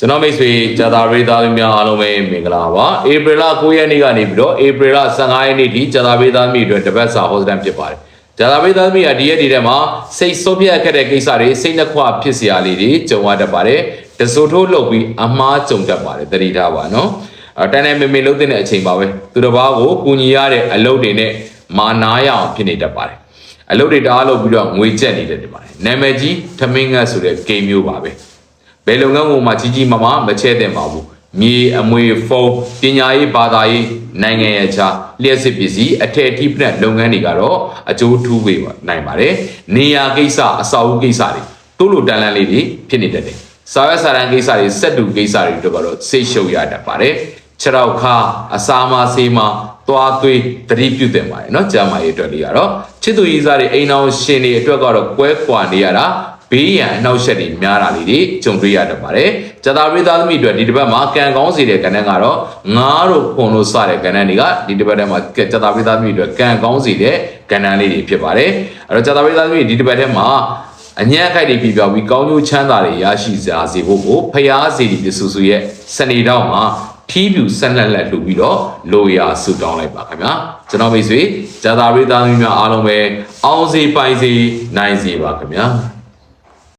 ကျွန်တော်မိတ်ဆွေဂျာတာရေးသားသမီးများအားလုံးပဲမင်္ဂလာပါဧပြီလ9ရက်နေ့ကနေပြီးတော့ဧပြီလ15ရက်နေ့ထိဂျာတာရေးသားသမီးတွေတပတ်စာဟောစတန်ဖြစ်ပါတယ်ဂျာတာရေးသားသမီးကဒီရက်ဒီထဲမှာစိတ်ဆုံးဖြတ်ခဲ့တဲ့ကိစ္စတွေစိတ်နှခွဖြစ်စရာလေးတွေကြုံရတတ်ပါတယ်တစိုးထိုးလုပ်ပြီးအမှားကြုံတတ်ပါတယ်တတိထားပါနော်တန်းတန်းမေမေလုပ်တဲ့အချိန်ပါပဲသူတစ်ပါးကိုကူညီရတဲ့အလုပ်တွေနဲ့မာနာရအောင်ဖြစ်နေတတ်ပါတယ်အလုပ်တွေတအားလုပ်ပြီးတော့ငွေကျက်နေတတ်ပါတယ်နာမည်ကြီးထမင်းငတ်ဆိုတဲ့ဂိမ်းမျိုးပါပဲဘယ်လုပ်ငန်းကိုမှကြီးမချဲ့တင်ပါဘူးမြေအမွေဖုန်းပညာရေးဘာသာရေးနိုင်ငံရဲ့ခြားလျှက်စစ်ပစ္စည်းအထည်ထိပနဲ့လုပ်ငန်းတွေကတော့အကျိုးထူးပေးနိုင်ပါတယ်နေရာကိစ္စအဆောက်အဦကိစ္စတွေတိုးလိုတန်လန်းလေးတွေဖြစ်နေတတ်တယ်စာရွက်စာတမ်းကိစ္စတွေစက်တူကိစ္စတွေတို့ကတော့စိတ်ရှုပ်ရတတ်ပါတယ်ခြေထောက်ခါအစာမဆေးမသွားသွေးတတိပြုတင်ပါတယ်เนาะကြာမရေးအတွက်လေးကတော့ချစ်သူရေးစားတွေအိမ်အောင်ရှင်တွေအတွက်ကတော့ကွဲကွာနေရတာဘေးရန်အနောက်ရှက်တွေများတာလေးတွေကြုံတွေ့ရတတ်ပါတယ်။ဂျာတာပရိသတ်သမီးတွေဒီတစ်ပတ်မှာကံကောင်းစီတဲ့ကဏ္ဍကတော့ငါးတို့ခွန်လို့စတဲ့ကဏ္ဍတွေကဒီတစ်ပတ်ထဲမှာဂျာတာပရိသတ်သမီးတွေကံကောင်းစီတဲ့ကဏ္ဍလေးတွေဖြစ်ပါတယ်။အဲ့တော့ဂျာတာပရိသတ်သမီးဒီတစ်ပတ်ထဲမှာအညံ့အခိုက်တွေပြပြောင်းပြီးကောင်းကျိုးချမ်းသာတွေရရှိစေဖို့ကိုဖျားစီဒီပစုစုရဲ့စနေတောင်းမှာထီးပြူဆက်လက်လှူပြီးတော့လိုရာဆုတောင်းလိုက်ပါခင်ဗျာကျွန်တော်မိတ်ဆွေဂျာတာပရိသတ်သမီးများအားလုံးပဲအောင်စီပိုင်စီနိုင်စီပါခင်ဗျာ